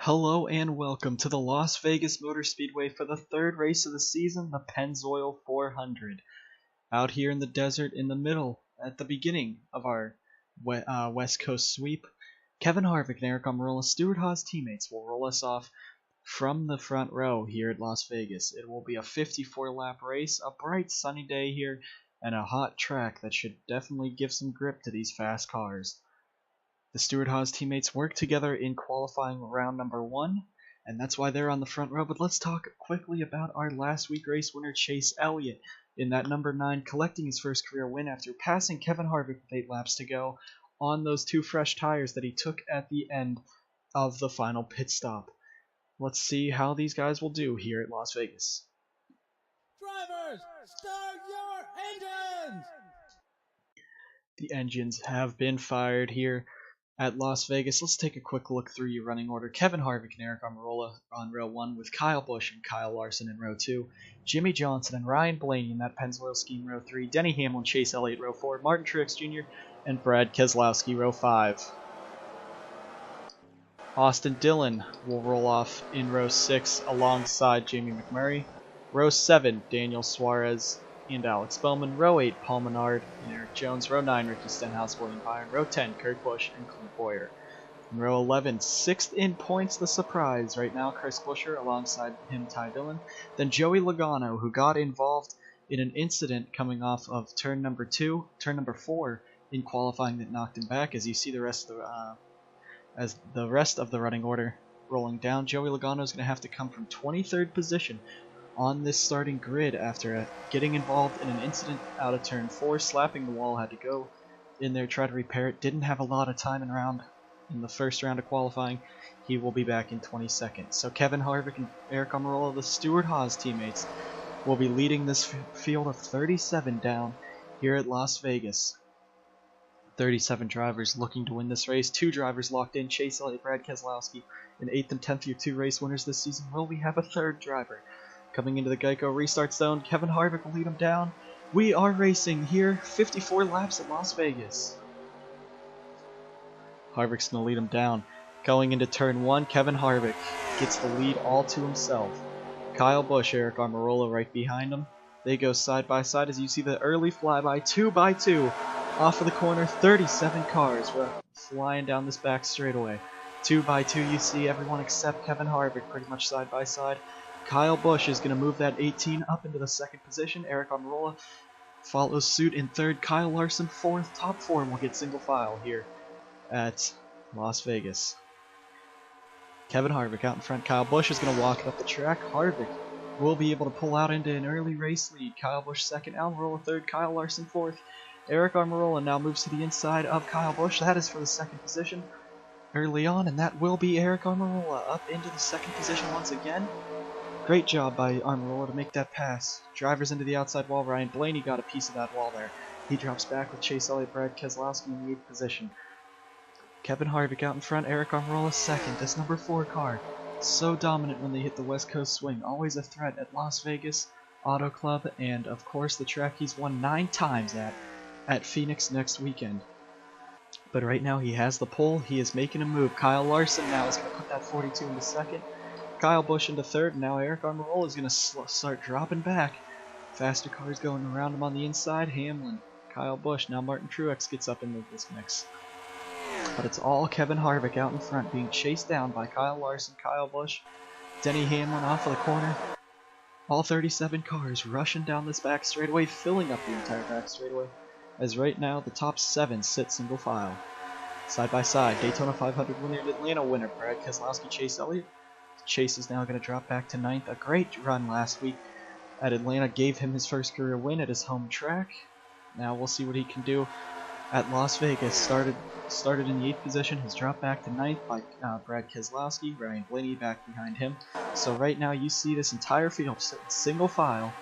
Hello and welcome to the Las Vegas Motor Speedway for the third race of the season, the Pennzoil 400. Out here in the desert in the middle, at the beginning of our West Coast sweep, Kevin Harvick and Eric Almirola, Stewart Haas teammates, will roll us off from the front row here at Las Vegas. It will be a 54-lap race, a bright sunny day here, and a hot track that should definitely give some grip to these fast cars. The Stewart Haas teammates worked together in qualifying round number 1, and that's why they're on the front row. But let's talk quickly about our last week race winner, Chase Elliott, in that number 9, collecting his first career win after passing Kevin Harvick with 8 laps to go on those 2 fresh tires that he took at the end of the final pit stop. Let's see how these guys will do here at Las Vegas. Drivers, start your engines! The engines have been fired here at Las Vegas. Let's take a quick look through your running order. Kevin Harvick and Eric Almirola on row 1 with Kyle Busch and Kyle Larson in row 2. Jimmy Johnson and Ryan Blaney in that Pennzoil scheme row 3. Denny Hamlin, Chase Elliott row 4. Martin Truex Jr. and Brad Keselowski row 5. Austin Dillon will roll off in row 6 alongside Jamie McMurray. Row 7, Daniel Suarez and Alex Bowman. Row 8, Paul Menard and Eric Jones. Row 9, Ricky Stenhouse, William Byron. Row 10, Kurt Busch and Clint Boyer. In row 11, 6th in points, the surprise right now, Chris Buescher, alongside him, Ty Dillon. Then Joey Logano, who got involved in an incident coming off of turn number 4 in qualifying that knocked him back. As you see the rest of the running order rolling down, Joey Logano is going to have to come from 23rd position on this starting grid after getting involved in an incident out of turn 4, slapping the wall, had to go in there, try to repair it, didn't have a lot of time in the first round of qualifying. He will be back in 22nd. So Kevin Harvick and Eric Almirola, the Stewart Haas teammates, will be leading this field of 37 down here at Las Vegas. 37 drivers looking to win this race. 2 drivers locked in, Chase Elliott, Brad Keselowski, in 8th and 10th, your 2 race winners this season. Will we have a 3rd driver? Coming into the Geico restart zone, Kevin Harvick will lead him down. We are racing here, 54 laps at Las Vegas. Harvick's going to lead him down. Going into turn 1, Kevin Harvick gets the lead all to himself. Kyle Busch, Eric Almirola right behind him. They go side by side as you see the early flyby, 2 by 2, off of the corner. 37 cars were flying down this back straightaway. 2 by 2, you see everyone except Kevin Harvick pretty much side by side. Kyle Busch is going to move that 18 up into the 2nd position. Eric Almirola follows suit in 3rd. Kyle Larson 4th. Top 4 will get single file here at Las Vegas. Kevin Harvick out in front. Kyle Busch is going to walk it up the track. Harvick will be able to pull out into an early race lead. Kyle Busch 2nd. Almirola 3rd. Kyle Larson 4th. Eric Almirola now moves to the inside of Kyle Busch. That is for the 2nd position early on, and that will be Eric Almirola up into the 2nd position once again. Great job by Almirola to make that pass. Drivers into the outside wall. Ryan Blaney got a piece of that wall there. He drops back with Chase Elliott, Brad Keselowski in the 8th position. Kevin Harvick out in front. Eric Almirola 2nd. This number 4 car, so dominant when they hit the West Coast swing. Always a threat at Las Vegas Auto Club, and of course the track he's won 9 times at Phoenix next weekend. But right now he has the pole. He is making a move. Kyle Larson now is going to put that 42 into 2nd. Kyle Busch into 3rd, and now Eric Almirola is going to start dropping back. Faster cars going around him on the inside. Hamlin, Kyle Busch, now Martin Truex gets up into this mix. But it's all Kevin Harvick out in front, being chased down by Kyle Larson, Kyle Busch, Denny Hamlin off of the corner. All 37 cars rushing down this back straightaway, filling up the entire back straightaway, as right now the top 7 sit single file. Side by side, Daytona 500 winner and Atlanta winner, Brad Keselowski, Chase Elliott. Chase is now going to drop back to 9th. A great run last week at Atlanta gave him his first career win at his home track. Now we'll see what he can do at Las Vegas. Started in the 8th position, has dropped back to 9th by Brad Keselowski. Ryan Blaney back behind him. So right now you see this entire field single file.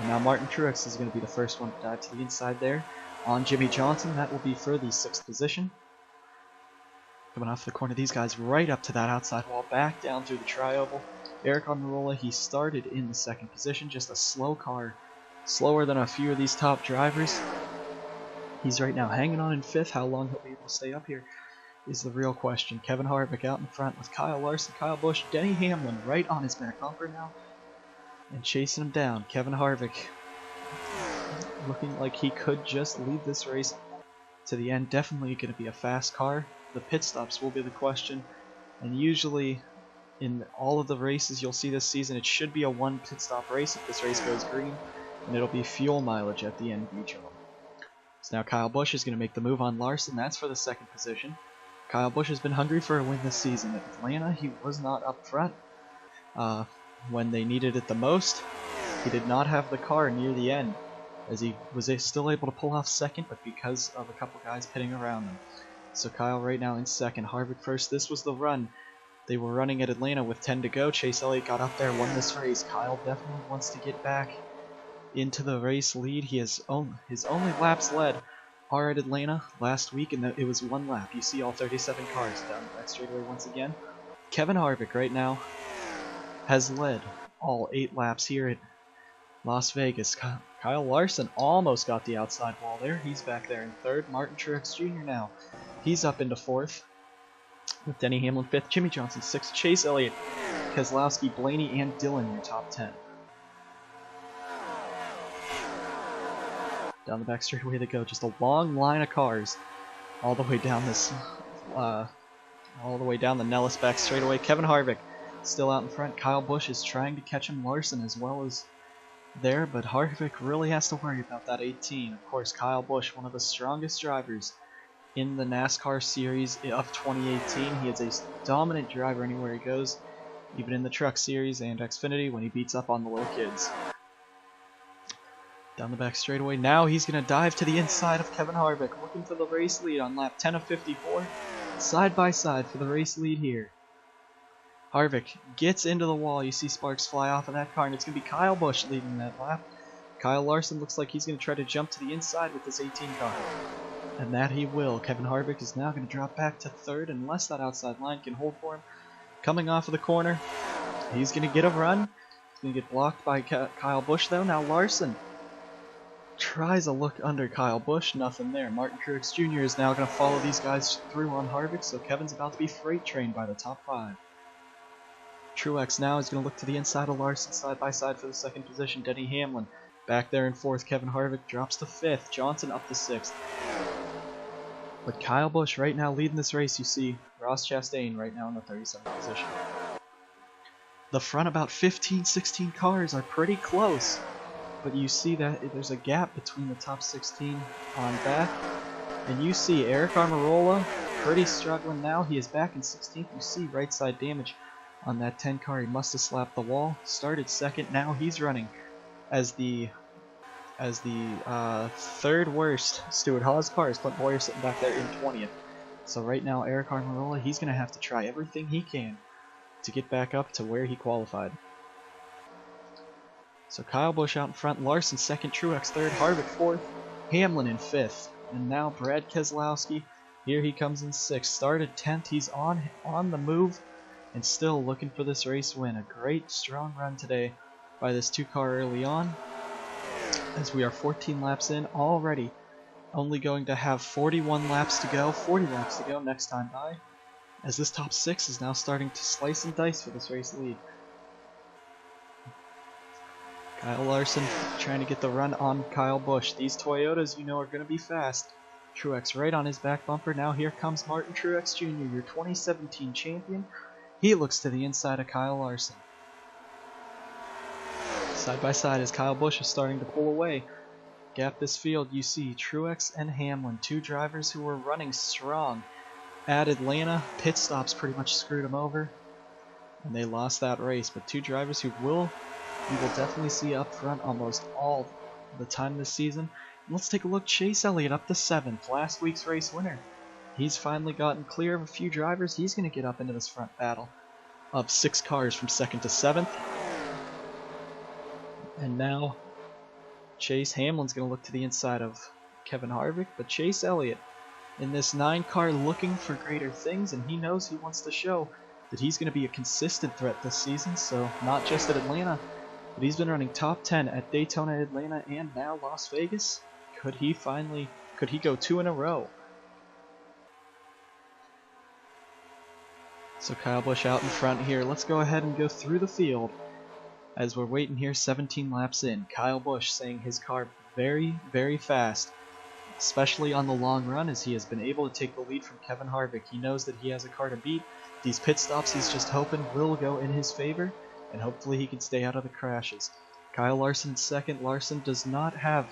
And now Martin Truex is going to be the first one to dive to the inside there. On Jimmy Johnson, that will be for the 6th position. Coming off the corner, these guys right up to that outside wall, back down through the tri-oval. Eric Almirola, he started in the 2nd position, just a slow car, slower than a few of these top drivers. He's right now hanging on in 5th. How long he'll be able to stay up here is the real question. Kevin Harvick out in front with Kyle Larson, Kyle Busch, Denny Hamlin right on his back bumper now and chasing him down. Kevin Harvick looking like he could just lead this race to the end. Definitely going to be a fast car. The pit stops will be the question, and usually in all of the races you'll see this season, it should be a one pit stop race if this race goes green, and it'll be fuel mileage at the end of each of them. So now Kyle Busch is going to make the move on Larson. That's for the second position. Kyle Busch has been hungry for a win this season. At Atlanta, he was not up front when they needed it the most. He did not have the car near the end, as he was still able to pull off second, but because of a couple guys pitting around him. So Kyle right now in second, Harvick first. This was the run. They were running at Atlanta with 10 to go. Chase Elliott got up there, won this race. Kyle definitely wants to get back into the race lead. He has his only laps led are at Atlanta last week, and it was one lap. You see all 37 cars down that straightaway once again. Kevin Harvick right now has led all 8 laps here at Las Vegas. Kyle Larson almost got the outside wall there. He's back there in third. Martin Truex Jr. now. He's up into fourth with Denny Hamlin fifth. Jimmy Johnson sixth. Chase Elliott, Keselowski, Blaney, and Dillon your top 10. Down the back straightaway they go. Just a long line of cars all the way down this, all the way down the Nellis back straightaway. Kevin Harvick still out in front. Kyle Busch is trying to catch him. Larson as well as there, but Harvick really has to worry about that 18. Of course, Kyle Busch, one of the strongest drivers in the NASCAR series of 2018. He is a dominant driver anywhere he goes, even in the Truck Series and Xfinity when he beats up on the little kids. Down the back straightaway. Now he's going to dive to the inside of Kevin Harvick, looking for the race lead on lap 10 of 54. Side by side for the race lead here. Harvick gets into the wall. You see sparks fly off of that car, and it's going to be Kyle Busch leading that lap. Kyle Larson looks like he's going to try to jump to the inside with this 18 car. And that he will. Kevin Harvick is now going to drop back to third unless that outside line can hold for him. Coming off of the corner, he's going to get a run. He's going to get blocked by Kyle Busch though. Now Larson tries a look under Kyle Busch, nothing there. Martin Truex Jr. is now going to follow these guys through on Harvick, so Kevin's about to be freight trained by the top 5. Truex now is going to look to the inside of Larson, side by side for the second position. Denny Hamlin back there in fourth. Kevin Harvick drops to fifth. Johnson up to sixth. But Kyle Busch right now leading this race. You see Ross Chastain right now in the 37th position. The front about 15, 16 cars are pretty close. But you see that there's a gap between the top 16 on back. And you see Eric Almirola pretty struggling now. He is back in 16th. You see right side damage on that 10 car. He must have slapped the wall. Started second. Now he's running as the third worst. Stuart Haas car is Clint Boyer sitting back there in 20th. So right now Eric Almirola, he's going to have to try everything he can to get back up to where he qualified. So Kyle Busch out in front, Larson second, Truex third, Harvick fourth, Hamlin in fifth, and now Brad Keselowski, here he comes in sixth. Started 10th, he's on the move and still looking for this race win. A great strong run today by this 2-car early on, as we are 14 laps in already. Only going to have 41 laps to go, 40 laps to go next time by, as this top 6 is now starting to slice and dice for this race lead. Kyle Larson trying to get the run on Kyle Busch. These Toyotas, you know, are going to be fast. Truex right on his back bumper. Now here comes Martin Truex Jr., your 2017 champion. He looks to the inside of Kyle Larson. Side by side as Kyle Busch is starting to pull away. Gap this field, you see Truex and Hamlin, 2 drivers who were running strong at Atlanta. Pit stops pretty much screwed them over, and they lost that race. But 2 drivers who you will definitely see up front almost all the time this season. And let's take a look. Chase Elliott up to 7th, last week's race winner. He's finally gotten clear of a few drivers. He's going to get up into this front battle of 6 cars from 2nd to 7th. And now Chase Hamlin's going to look to the inside of Kevin Harvick, but Chase Elliott in this 9-car looking for greater things, and he knows he wants to show that he's going to be a consistent threat this season. So not just at Atlanta, but he's been running top 10 at Daytona, Atlanta, and now Las Vegas. Could he go 2 in a row? So Kyle Busch out in front here. Let's go ahead and go through the field. As we're waiting here, 17 laps in, Kyle Busch saying his car very, very fast, especially on the long run, as he has been able to take the lead from Kevin Harvick. He knows that he has a car to beat. These pit stops he's just hoping will go in his favor, and hopefully he can stay out of the crashes. Kyle Larson in second. Larson does not have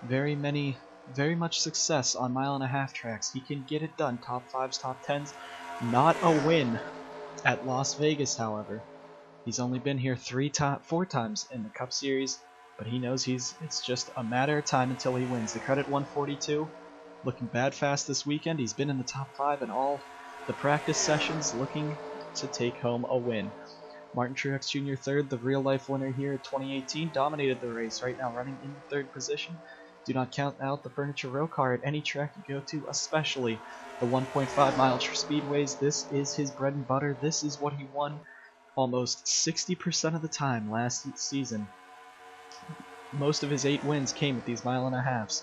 very much success on 1.5-mile tracks. He can get it done, top 5s, top 10s. Not a win at Las Vegas, however. He's only been here 4 times in the Cup Series, but he knows it's just a matter of time until he wins. The Credit 142, looking bad fast this weekend. He's been in the top 5 in all the practice sessions, looking to take home a win. Martin Truex Jr. third, the real-life winner here at 2018, dominated the race, right now running in third position. Do not count out the Furniture Row car at any track you go to, especially the 1.5-mile speedways. This is his bread and butter. This is what he won almost 60% of the time last season. Most of his 8 wins came at these 1.5 miles.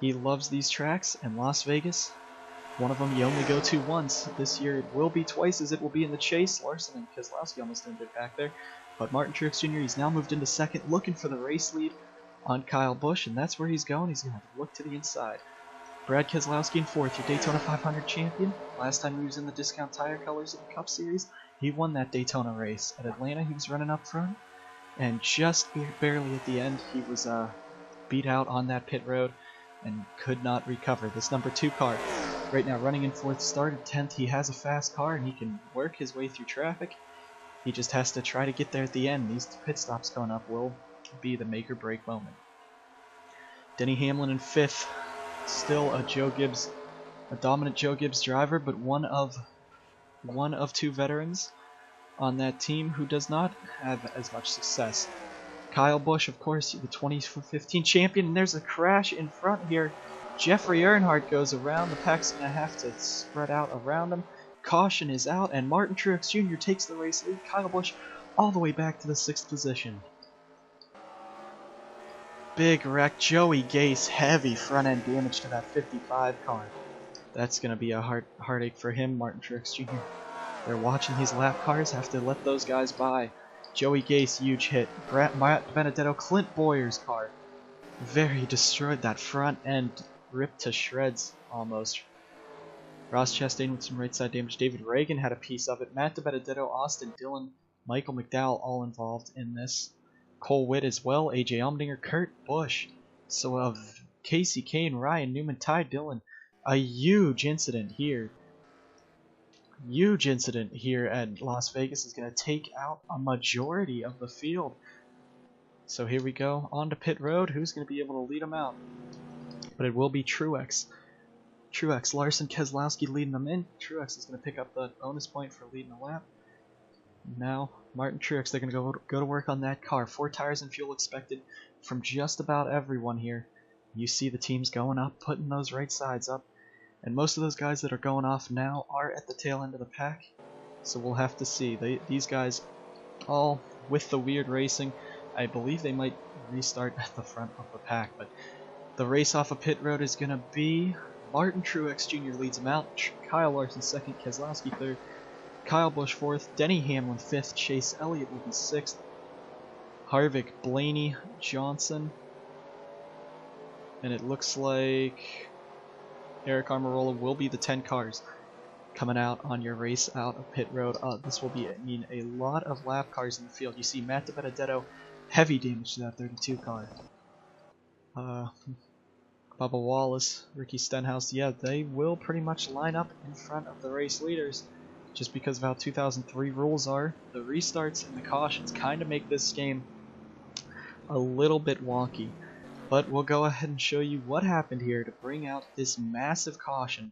He loves these tracks, and Las Vegas, one of them you only go to once. This year it will be twice, as it will be in the chase. Larson and Keselowski almost ended it back there. But Martin Truex Jr., he's now moved into second, looking for the race lead on Kyle Busch, and that's where he's going. He's going to have to look to the inside. Brad Keselowski in fourth, your Daytona 500 champion. Last time he was in the discount tire colors of the Cup Series, he won that Daytona race. At Atlanta, he was running up front, and just barely at the end, he was beat out on that pit road and could not recover. This number 2 car, right now running in 4th, started 10th. He has a fast car, and he can work his way through traffic. He just has to try to get there at the end. These pit stops coming up will be the make or break moment. Denny Hamlin in 5th, still a dominant Joe Gibbs driver, but one of 2 veterans on that team who does not have as much success. Kyle Busch, of course, the 2015 champion, and there's a crash in front here. Jeffrey Earnhardt goes around. The pack's going to have to spread out around him. Caution is out, and Martin Truex Jr. takes the race lead. Kyle Busch all the way back to the 6th position. Big wreck. Joey Gase, heavy front-end damage to that 55 car. That's going to be a heartache for him, Martin Truex Jr. They're watching these lap cars, have to let those guys by. Joey Gase, huge hit. Matt Benedetto, Clint Boyer's car. Very destroyed. That front end ripped to shreds almost. Ross Chastain with some right side damage. David Reagan had a piece of it. Matt Benedetto, Austin Dillon, Michael McDowell all involved in this. Cole Witt as well. AJ Allmendinger, Kurt Busch. So of Casey Kane, Ryan Newman, Ty Dillon. A huge incident here. Huge incident here at Las Vegas is going to take out a majority of the field. So here we go on to pit road. Who's going to be able to lead them out? But it will be Truex. Larson, Keselowski leading them in. Truex is going to pick up the bonus point for leading a lap. Now Martin Truex, they're going to go to work on that car. 4 tires and fuel expected from just about everyone here. You see the teams going up, putting those right sides up. And most of those guys that are going off now are at the tail end of the pack. So we'll have to see. These guys, all with the weird racing, I believe they might restart at the front of the pack. But the race off of pit road is going to be Martin Truex Jr. leads him out. Kyle Larson 2nd, Keselowski 3rd, Kyle Busch 4th, Denny Hamlin 5th, Chase Elliott will be 6th, Harvick, Blaney, Johnson, and it looks like Eric Almirola will be the 10 cars coming out on your race out of pit road. This will be, a lot of lap cars in the field. You see Matt Benedetto, heavy damage to that 32 car. Bubba Wallace, Ricky Stenhouse, yeah, they will pretty much line up in front of the race leaders. Just because of how 2003 rules are, the restarts and the cautions kind of make this game a little bit wonky. But we'll go ahead and show you what happened here to bring out this massive caution,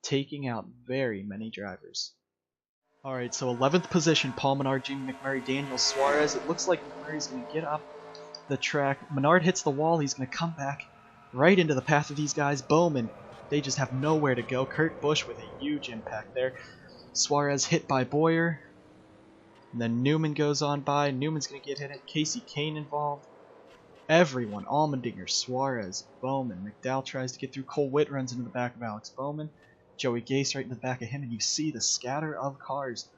taking out very many drivers. Alright, so 11th position, Paul Menard, Jimmy McMurray, Daniel Suarez. It looks like McMurray's going to get up the track. Menard hits the wall. He's going to come back right into the path of these guys. Bowman, they just have nowhere to go. Kurt Busch with a huge impact there. Suarez hit by Boyer. And then Newman goes on by. Newman's going to get hit. Casey Kane involved. Everyone, Allmendinger, Suarez, Bowman, McDowell tries to get through. Cole Witt runs into the back of Alex Bowman. Joey Gase right in the back of him, and you see the scatter of cars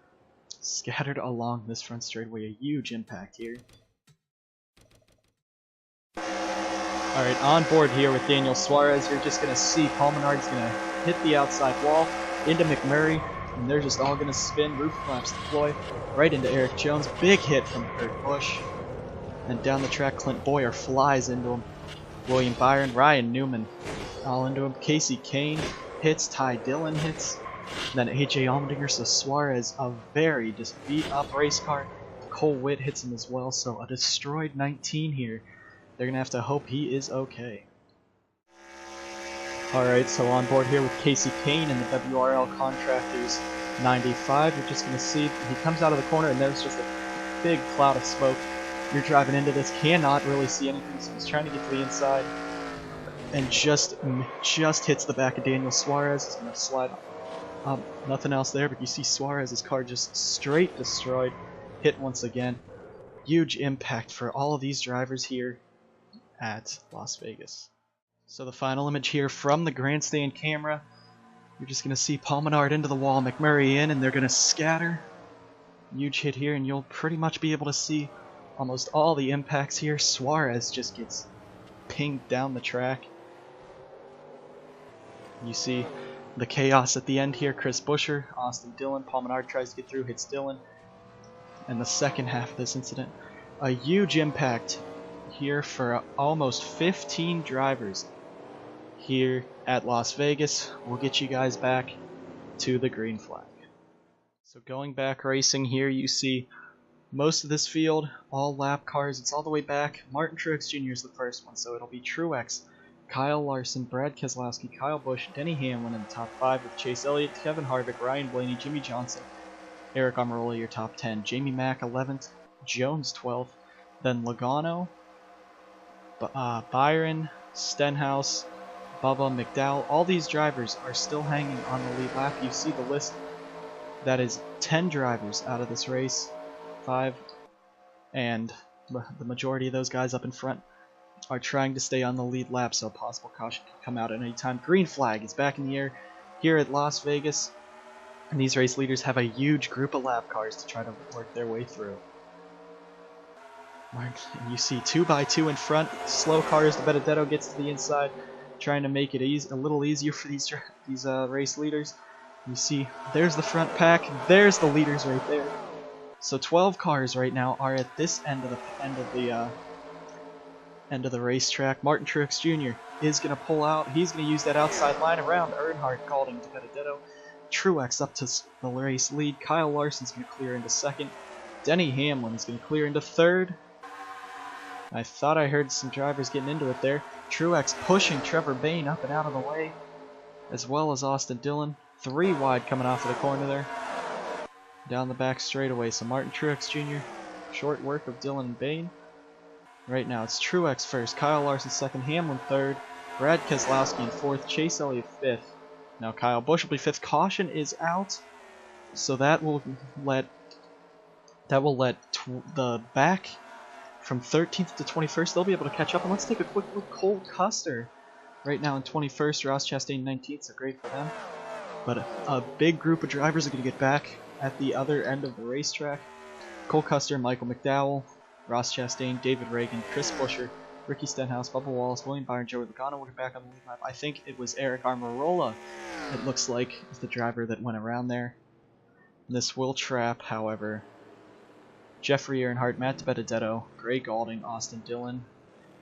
scattered along this front straightaway. A huge impact here. Alright, on board here with Daniel Suarez, you're just going to see Paul Menard's going to hit the outside wall into McMurray, and they're just all going to spin. Roof flaps deploy right into Eric Jones. Big hit from Kurt Busch. And down the track, Clint Boyer flies into him. William Byron, Ryan Newman all into him. Casey Kane hits. Ty Dillon hits. And then AJ Allmendinger. So Suarez, a very just beat up race car. Cole Witt hits him as well. So a destroyed 19 here. They're going to have to hope he is okay. Alright, so on board here with Casey Kane in the WRL Contractors 95. You're just going to see he comes out of the corner and there's just a big cloud of smoke. You're driving into this, cannot really see anything, so he's trying to get to the inside and just hits the back of Daniel Suarez. He's going to slide nothing else there, but you see Suarez's car just straight destroyed, hit once again. Huge impact for all of these drivers here at Las Vegas. So the final image here from the grandstand camera, you're just going to see Paul Menard into the wall, McMurray in, and they're going to scatter. Huge hit here, and you'll pretty much be able to see almost all the impacts here. Suarez just gets pinged down the track. You see the chaos at the end here. Chris Buescher, Austin Dillon, Paul Menard tries to get through, hits Dillon. And the second half of this incident, a huge impact here for almost 15 drivers here at Las Vegas. We'll get you guys back to the green flag. So going back racing here, you see most of this field, all lap cars. It's all the way back. Martin Truex Jr. is the first one, so it'll be Truex, Kyle Larson, Brad Keselowski, Kyle Busch, Denny Hamlin in the top 5 with Chase Elliott, Kevin Harvick, Ryan Blaney, Jimmy Johnson, Eric Almirola, your top 10. Jamie Mack 11th, Jones 12th, then Logano, Byron, Stenhouse, Bubba, McDowell. All these drivers are still hanging on the lead lap. You see the list. That is 10 drivers out of this race. 5, and the majority of those guys up in front are trying to stay on the lead lap, so a possible caution can come out at any time. Green flag is back in the air here at Las Vegas, and these race leaders have a huge group of lap cars to try to work their way through. And you see 2 by 2 in front, slow cars. De Benedetto gets to the inside, trying to make it a little easier for these race leaders. You see, there's the front pack, there's the leaders right there. So 12 cars right now are at this end of the racetrack. Martin Truex Jr. is going to pull out. He's going to use that outside line around Earnhardt, Golding, De Benedetto. Truex up to the race lead. Kyle Larson's going to clear into second. Denny Hamlin is going to clear into third. I thought I heard some drivers getting into it there. Truex pushing Trevor Bayne up and out of the way, as well as Austin Dillon. 3 wide coming off of the corner there. Down the back straightaway, so Martin Truex Jr. Short work of Dillon and Bayne. Right now it's Truex first, Kyle Larson second, Hamlin third, Brad Keselowski in fourth, Chase Elliott fifth. Now Kyle Busch will be fifth. Caution is out, so that will let the back from 13th to 21st, they'll be able to catch up. And let's take a quick look. Cole Custer right now in 21st, Ross Chastain 19th, so great for them. But a big group of drivers are going to get back at the other end of the racetrack. Cole Custer, Michael McDowell, Ross Chastain, David Reagan, Chris Buescher, Ricky Stenhouse, Bubba Wallace, William Byron, Joey Logano will get back on the lead lap. I think it was Eric Almirola, it looks like, is the driver that went around there. This will trap, however, Jeffrey Earnhardt, Matt De Benedetto, Gray Galding, Austin Dillon,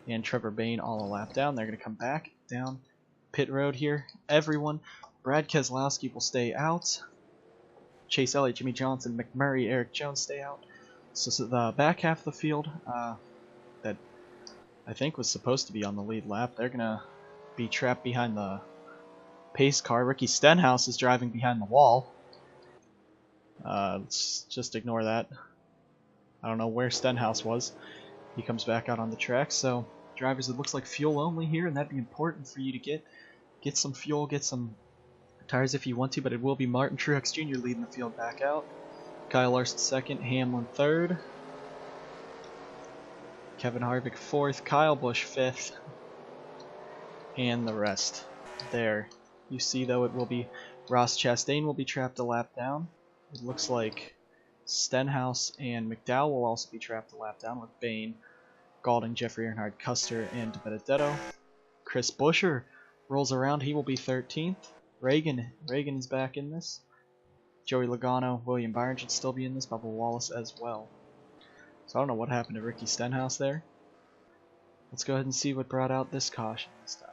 and Trevor Bayne all a lap down. They're going to come back down pit road here. Everyone. Brad Keselowski will stay out. Chase Elliott, Jimmy Johnson, McMurray, Eric Jones stay out. So the back half of the field that I think was supposed to be on the lead lap, they're going to be trapped behind the pace car. Ricky Stenhouse is driving behind the wall. Let's just ignore that. I don't know where Stenhouse was. He comes back out on the track. So drivers, it looks like fuel only here, and that'd be important for you to get some fuel, get some tires if you want to, but it will be Martin Truex Jr. leading the field back out. Kyle Larson second, Hamlin third, Kevin Harvick fourth, Kyle Busch fifth, and the rest there. You see though, it will be Ross Chastain will be trapped a lap down. It looks like Stenhouse and McDowell will also be trapped a lap down with Bain, Gaulding, Jeffrey Earnhardt, Custer, and Benedetto. Chris Buescher rolls around. He will be 13th. Reagan is back in this. Joey Logano, William Byron should still be in this. Bubba Wallace as well. So I don't know what happened to Ricky Stenhouse there. Let's go ahead and see what brought out this caution this time.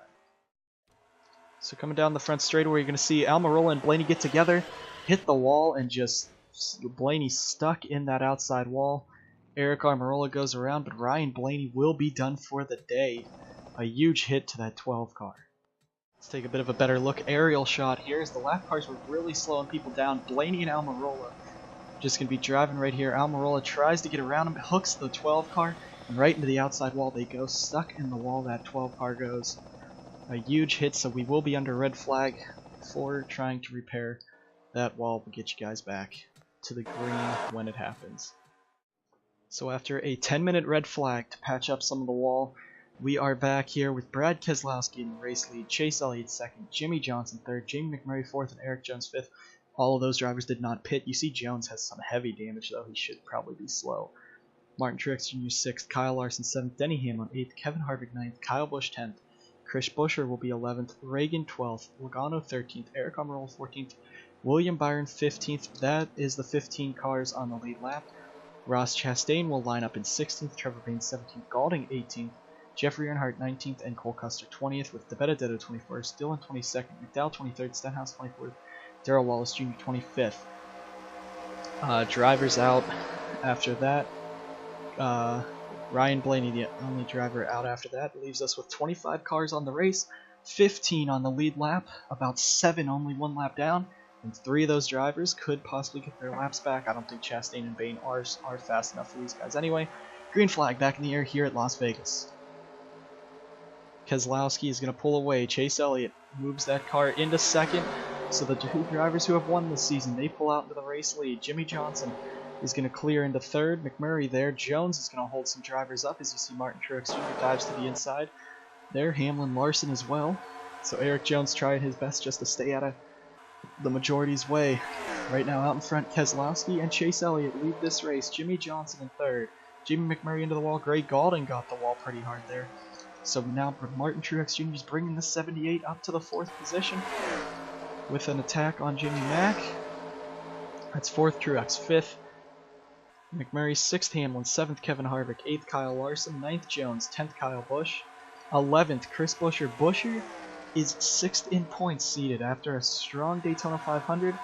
So coming down the front straightaway, you're going to see Almirola and Blaney get together, hit the wall, and just Blaney stuck in that outside wall. Eric Almirola goes around, but Ryan Blaney will be done for the day. A huge hit to that 12 car. Let's take a bit of a better look. Aerial shot here as the lap cars were really slowing people down. Blaney and Almirola just going to be driving right here. Almirola tries to get around him, hooks the 12 car, and right into the outside wall they go. Stuck in the wall that 12 car goes. A huge hit, so we will be under red flag for trying to repair that wall. We'll get you guys back to the green when it happens. So after a 10-minute red flag to patch up some of the wall, we are back here with Brad Keselowski in the race lead, Chase Elliott second, Jimmy Johnson third, Jamie McMurray fourth, and Eric Jones fifth. All of those drivers did not pit. You see Jones has some heavy damage, though. He should probably be slow. Martin Truex Jr. 6th, Kyle Larson 7th, Denny Hamlin 8th, Kevin Harvick 9th, Kyle Busch 10th, Chris Buescher will be 11th, Reagan 12th, Logano 13th, Eric Almirola 14th, William Byron 15th. That is the 15 cars on the lead lap. Ross Chastain will line up in 16th, Trevor Bayne 17th, Gaulding 18th, Jeffrey Earnhardt 19th, and Cole Custer 20th, with DeBenedetto 21st, Dillon 22nd, McDowell 23rd, Stenhouse 24th, Darrell Wallace Jr. 25th. Drivers out after that. Ryan Blaney, the only driver out after that, leaves us with 25 cars on the race, 15 on the lead lap, about 7 only one lap down, and 3 of those drivers could possibly get their laps back. I don't think Chastain and Bain are fast enough for these guys anyway. Green flag back in the air here at Las Vegas. Keselowski is going to pull away. Chase Elliott moves that car into second. So the 2 drivers who have won this season, they pull out into the race lead. Jimmy Johnson is going to clear into third. McMurray there. Jones is going to hold some drivers up as you see Martin Truex Jr. dives to the inside. There, Hamlin, Larson as well. So Eric Jones trying his best just to stay out of the majority's way. Right now out in front, Keselowski and Chase Elliott lead this race. Jimmy Johnson in third. Jimmy McMurray into the wall. Greg Gaulding got the wall pretty hard there. So now Martin Truex Jr. is bringing the 78 up to the 4th position with an attack on Jimmy Mack. That's 4th Truex, 5th McMurray, 6th Hamlin, 7th Kevin Harvick, 8th Kyle Larson, 9th Jones, 10th Kyle Busch, 11th Chris Buescher. Buescher is 6th in points seeded after a strong Daytona 500,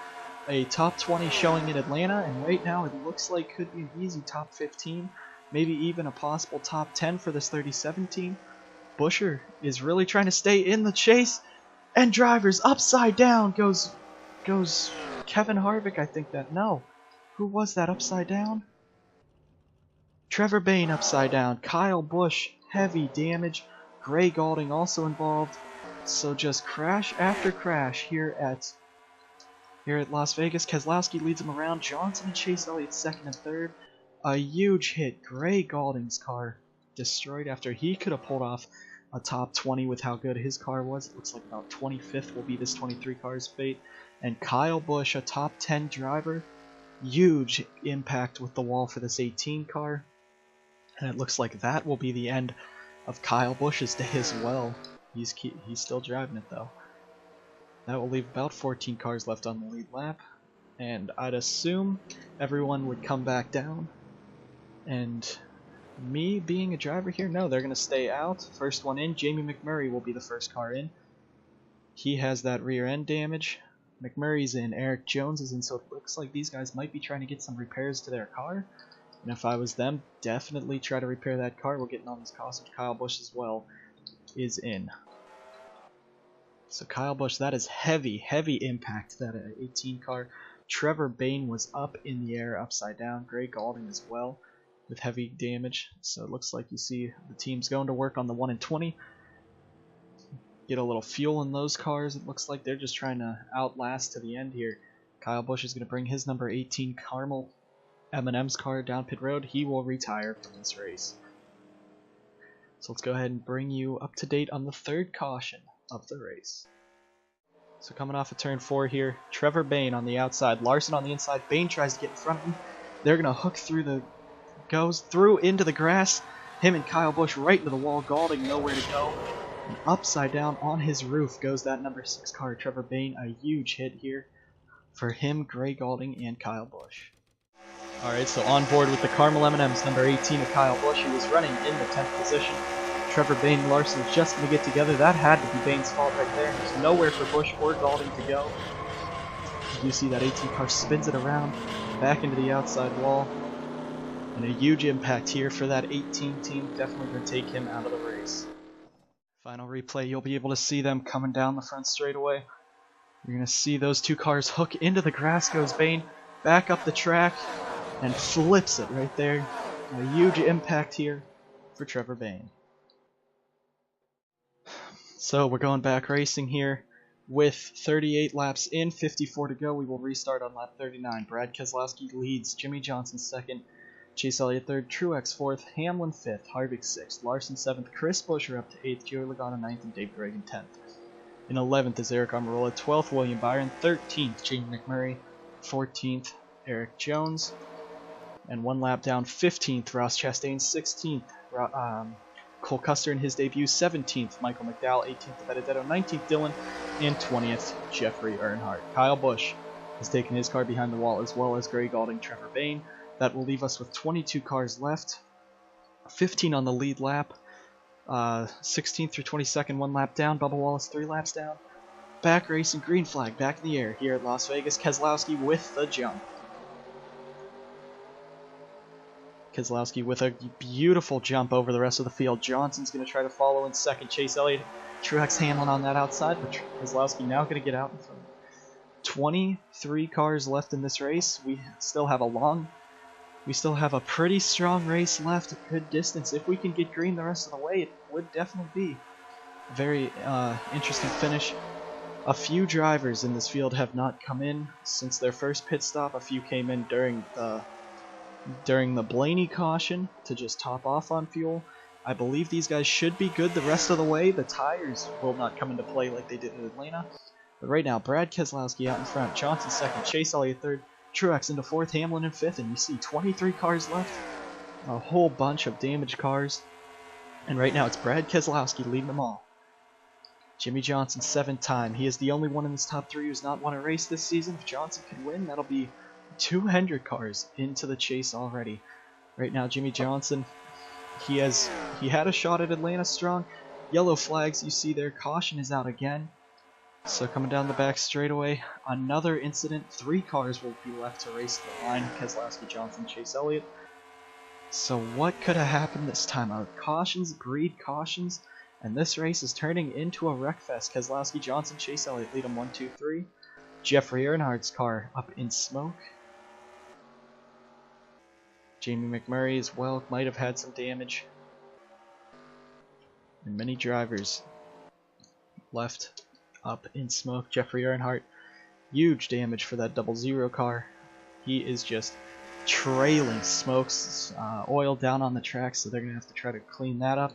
a top 20 showing in Atlanta, and right now it looks like could be an easy top 15, maybe even a possible top 10 for this 37 team. Buescher is really trying to stay in the chase, and drivers upside down goes Kevin Harvick. I think that no, who was that upside down? Trevor Bayne upside down. Kyle Busch heavy damage. Gray Gaulding also involved. So just crash after crash here at Las Vegas. Keselowski leads him around. Johnson and Chase Elliott second and third. A huge hit. Gray Gaulding's car destroyed after he could have pulled off a top 20 with how good his car was. It looks like about 25th will be this 23 car's fate. And Kyle Busch, a top 10 driver, huge impact with the wall for this 18 car. And it looks like that will be the end of Kyle Busch's day as well. He's still driving it though. That will leave about 14 cars left on the lead lap. And I'd assume everyone would come back down. And me being a driver here, no, they're going to stay out. First one in, Jamie McMurray will be the first car in. He has that rear end damage. McMurray's in, Eric Jones is in, so it looks like these guys might be trying to get some repairs to their car. And if I was them, definitely try to repair that car. We're getting on this cost. Kyle Busch as well is in. So Kyle Busch, that is heavy impact, that 18 car. Trevor Bayne was up in the air, upside down. Gray Gaulding as well with heavy damage. So it looks like you see the team's going to work on the 1 and 20. Get a little fuel in those cars. It looks like they're just trying to outlast to the end here. Kyle Busch is going to bring his number 18 Carmel M&M's car down pit road. He will retire from this race. So let's go ahead and bring you up to date on the 3rd caution of the race. So coming off of turn 4 here, Trevor Bayne on the outside, Larson on the inside. Bayne tries to get in front of him. They're going to hook through goes through into the grass. Him and Kyle Busch right into the wall. Gaulding nowhere to go. And upside down on his roof goes that number 6 car, Trevor Bayne. A huge hit here for him, Gray Gaulding, and Kyle Busch. Alright, so on board with the Caramel M&Ms, number 18 of Kyle Busch, who was running in the 10th position. Trevor Bayne and Larson just going to get together. That had to be Bayne's fault right there. There's nowhere for Busch or Gaulding to go. You see that 18 car spins it around, back into the outside wall. And a huge impact here for that 18 team. Definitely going to take him out of the race. Final replay, you'll be able to see them coming down the front straightaway. You're going to see those 2 cars hook into the grass. Goes Bayne back up the track and flips it right there. A huge impact here for Trevor Bayne. So we're going back racing here with 38 laps in, 54 to go. We will restart on lap 39. Brad Keselowski leads, Jimmy Johnson second, Chase Elliott third, Truex fourth, Hamlin fifth, Harvick sixth, Larson seventh, Chris Buescher up to eighth, Joey Logano ninth, and David Reagan 10th. In 11th is Eric Almirola, 12th William Byron, 13th Jamie McMurray, 14th Eric Jones, and 1 lap down, 15th Ross Chastain, 16th Cole Custer in his debut, 17th Michael McDowell, 18th Benedetto, 19th Dillon, and 20th Jeffrey Earnhardt. Kyle Busch has taken his car behind the wall, as well as Gray Gaulding, Trevor Bayne. That will leave us with 22 cars left, 15 on the lead lap, 16th through 22nd, 1 lap down, Bubba Wallace 3 laps down. Back racing, green flag back in the air here at Las Vegas. Keselowski with the jump. Keselowski with a beautiful jump over the rest of the field. Johnson's going to try to follow in second. Chase Elliott, Truex, Hamlin on that outside, but Keselowski now going to get out in front. 23 cars left in this race. We still have a pretty strong race left, a good distance. If we can get green the rest of the way, it would definitely be a very interesting finish. A few drivers in this field have not come in since their first pit stop. A few came in during the Blaney caution to just top off on fuel. I believe these guys should be good the rest of the way. The tires will not come into play like they did in Atlanta. But right now, Brad Keselowski out in front, Johnson second, Chase Elliott third, Truex into fourth, Hamlin in fifth, and you see 23 cars left. A whole bunch of damaged cars. And right now, it's Brad Keselowski leading them all. Jimmy Johnson, 7th time. He is the only one in this top 3 who's not won a race this season. If Johnson could win, that'll be 200 cars into the chase already. Right now, Jimmy Johnson, he had a shot at Atlanta strong. Yellow flags, you see there. Caution is out again. So coming down the back straightaway, another incident. 3 cars will be left to race to the line. Keselowski, Johnson, Chase Elliott. So what could have happened this time? Cautions breed cautions, and this race is turning into a wreckfest. Keselowski, Johnson, Chase Elliott lead them 1, 2, 3. Jeffrey Earnhardt's car up in smoke. Jamie McMurray as well might have had some damage. And many drivers left up in smoke. Jeffrey Earnhardt, huge damage for that 00 car. He is just trailing smokes, oil down on the track, so they're going to have to try to clean that up.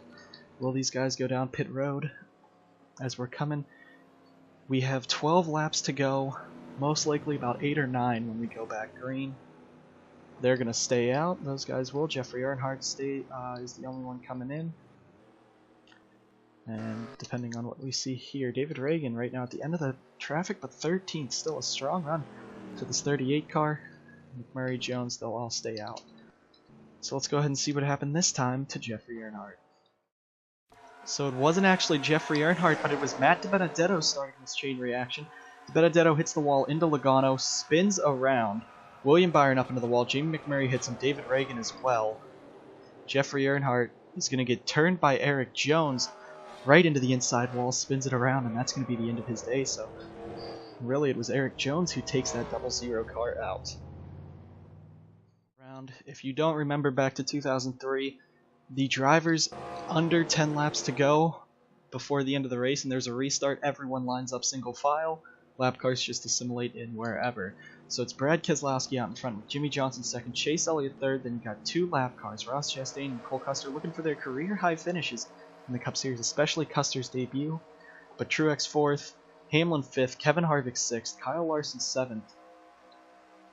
Will these guys go down pit road as we're coming? We have 12 laps to go, most likely about 8 or 9 when we go back green. They're going to stay out. Those guys will. Jeffrey Earnhardt is the only one coming in. And depending on what we see here, David Reagan right now at the end of the traffic, but 13th, still a strong run to this 38 car. McMurray, Jones, they'll all stay out. So let's go ahead and see what happened this time to Jeffrey Earnhardt. So it wasn't actually Jeffrey Earnhardt, but it was Matt DiBenedetto starting this chain reaction. DiBenedetto hits the wall into Logano, spins around. William Byron up into the wall. Jamie McMurray hits him. David Reagan as well. Jeffrey Earnhardt is going to get turned by Eric Jones right into the inside wall, spins it around, and that's going to be the end of his day. So really it was Eric Jones who takes that 00 car out. If you don't remember back to 2003, the drivers under 10 laps to go before the end of the race, and there's a restart, everyone lines up single file. Lap cars just assimilate in wherever. So it's Brad Keselowski out in front with Jimmy Johnson second, Chase Elliott third, then you got 2 lap cars, Ross Chastain and Cole Custer looking for their career high finishes in the Cup Series, especially Custer's debut. But Truex 4th, Hamlin 5th, Kevin Harvick 6th, Kyle Larson 7th,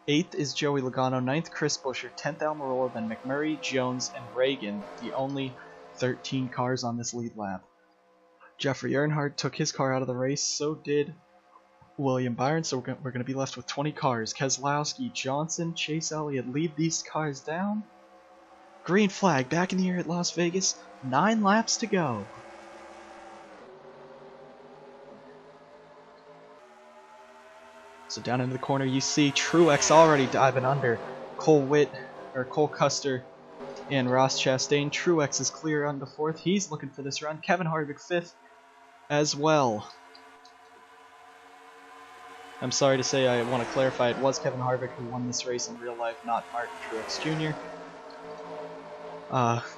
8th is Joey Logano, 9th Chris Buescher, 10th Almirola, then McMurray, Jones, and Reagan, the only 13 cars on this lead lap. Jeffrey Earnhardt took his car out of the race, so did William Byron, so we're going to be left with 20 cars. Keselowski, Johnson, Chase Elliott lead these cars down. Green flag back in the air at Las Vegas, 9 laps to go. So down into the corner you see Truex already diving under Cole Custer and Ross Chastain. Truex is clear on the 4th. He's looking for this run. Kevin Harvick 5th as well. I'm sorry to say, I want to clarify, it was Kevin Harvick who won this race in real life, not Martin Truex Jr.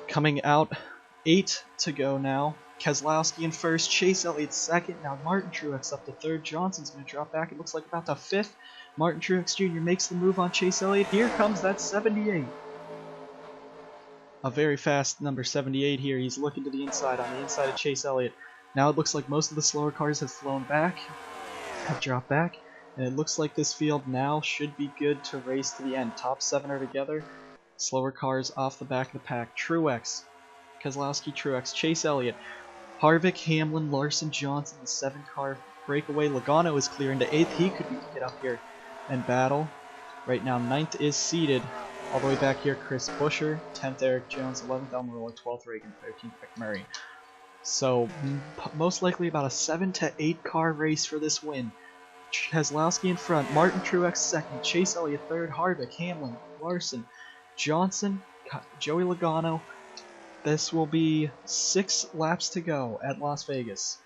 Coming out, 8 to go now. Keselowski in 1st, Chase Elliott 2nd, now Martin Truex up to 3rd, Johnson's going to drop back, it looks like about to 5th. Martin Truex Jr. makes the move on Chase Elliott, here comes that 78. A very fast number 78 here, he's looking to the inside, on the inside of Chase Elliott. Now it looks like most of the slower cars have flown back, have dropped back, and it looks like this field now should be good to race to the end. Top 7 are together, slower cars off the back of the pack. Truex, Keselowski, Truex, Chase Elliott, Harvick, Hamlin, Larson, Johnson, the 7-car breakaway. Logano is clear into 8th. He could get up here and battle. Right now, 9th is seated. All the way back here, Chris Buescher, 10th Eric Jones, 11th Almirola, 12th Reagan, 13th McMurray. So, most likely about a 7 to 8 car race for this win. Keselowski in front, Martin Truex 2nd, Chase Elliott 3rd, Harvick, Hamlin, Larson, Johnson, Joey Logano. This will be 6 laps to go at Las Vegas.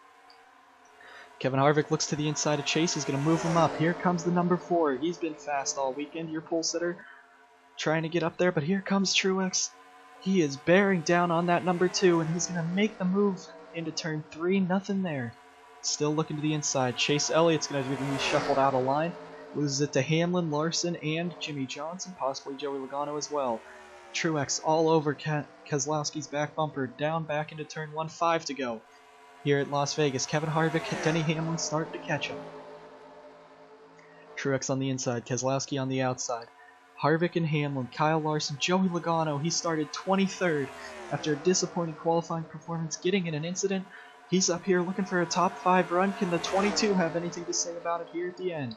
Kevin Harvick looks to the inside of Chase. He's going to move him up. Here comes the number 4. He's been fast all weekend, your pole sitter. Trying to get up there, but here comes Truex. He is bearing down on that number 2, and he's going to make the move into turn 3. Nothing there. Still looking to the inside. Chase Elliott's going to be shuffled out of line. Loses it to Hamlin, Larson, and Jimmy Johnson. Possibly Joey Logano as well. Truex all over Keselowski's back bumper, down back into turn 1, 5 to go. Here at Las Vegas, Kevin Harvick, Denny Hamlin starting to catch him. Truex on the inside, Keselowski on the outside. Harvick and Hamlin, Kyle Larson, Joey Logano, he started 23rd after a disappointing qualifying performance, getting in an incident. He's up here looking for a top 5 run. Can the 22 have anything to say about it here at the end?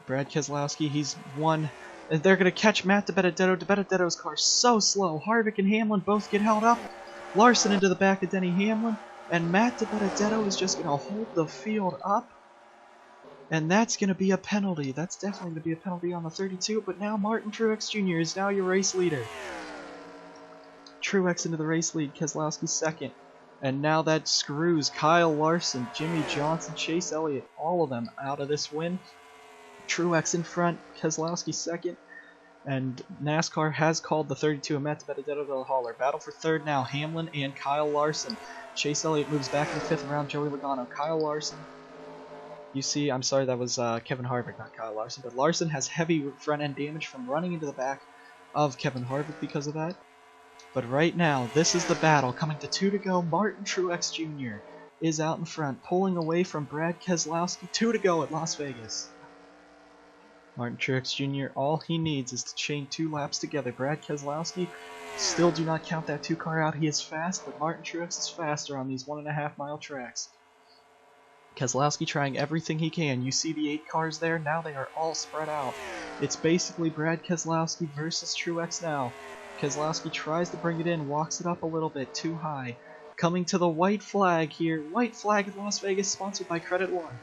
Brad Keselowski, he's won. And they're going to catch Matt DiBenedetto. DiBenedetto's car so slow. Harvick and Hamlin both get held up. Larson into the back of Denny Hamlin. And Matt DiBenedetto is just going to hold the field up. And that's going to be a penalty. That's definitely going to be a penalty on the 32. But now Martin Truex Jr. is now your race leader. Truex into the race lead. Keselowski 2nd. And now that screws Kyle Larson, Jimmy Johnson, Chase Elliott, all of them out of this win. Truex in front, Keselowski 2nd, and NASCAR has called the 32 and Matt DiBenedetto to the hauler. Battle for 3rd now, Hamlin and Kyle Larson. Chase Elliott moves back in the 5th round, Joey Logano. Kyle Larson, you see, I'm sorry, that was Kevin Harvick, not Kyle Larson, but Larson has heavy front end damage from running into the back of Kevin Harvick because of that. But right now, this is the battle. Coming to 2 to go, Martin Truex Jr. is out in front, pulling away from Brad Keselowski. 2 to go at Las Vegas. Martin Truex Jr., all he needs is to chain 2 laps together. Brad Keselowski, still do not count that 2 car out. He is fast, but Martin Truex is faster on these 1.5 mile tracks. Keselowski trying everything he can. You see the 8 cars there? Now they are all spread out. It's basically Brad Keselowski versus Truex now. Keselowski tries to bring it in, walks it up a little bit, too high. Coming to the white flag here. White flag at Las Vegas, sponsored by Credit One.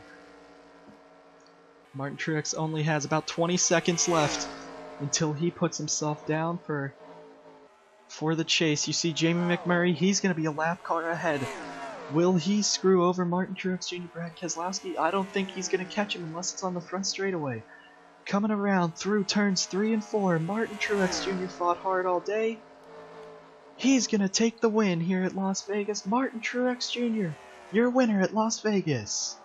Martin Truex only has about 20 seconds left until he puts himself down for the chase. You see Jamie McMurray, he's going to be a lap car ahead. Will he screw over Martin Truex Jr. Brad Keselowski? I don't think he's going to catch him unless it's on the front straightaway. Coming around through turns 3 and 4, Martin Truex Jr. fought hard all day. He's going to take the win here at Las Vegas. Martin Truex Jr., your winner at Las Vegas.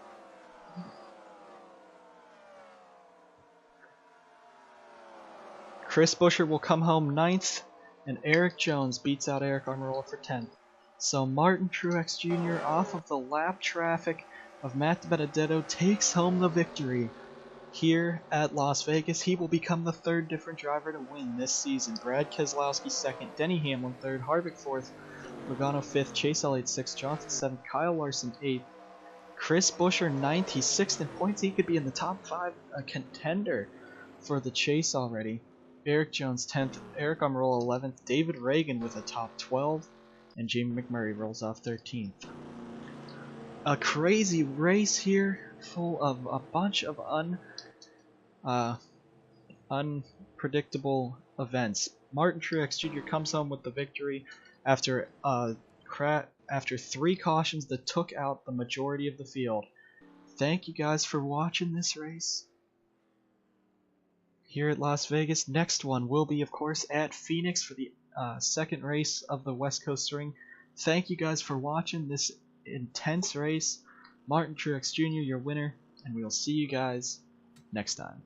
Chris Buescher will come home 9th, and Eric Jones beats out Eric Almirola for 10th. So Martin Truex Jr. off of the lap traffic of Matt DiBenedetto takes home the victory here at Las Vegas. He will become the third different driver to win this season. Brad Keselowski second, Denny Hamlin third, Harvick fourth, Logano fifth, Chase Elliott sixth, Johnson seventh, Kyle Larson eighth, Chris Buescher ninth. He's sixth in points. He could be in the top 5, a contender for the chase already. Eric Jones 10th, Eric Almirola 11th, David Reagan with a top 12, and Jamie McMurray rolls off 13th. A crazy race here, full of a bunch of unpredictable events. Martin Truex Jr. comes home with the victory after 3 cautions that took out the majority of the field. Thank you guys for watching this race here at Las Vegas. Next one will be, of course, at Phoenix for the second race of the West Coast Ring. Thank you guys for watching this intense race. Martin Truex Jr., your winner, and we will see you guys next time.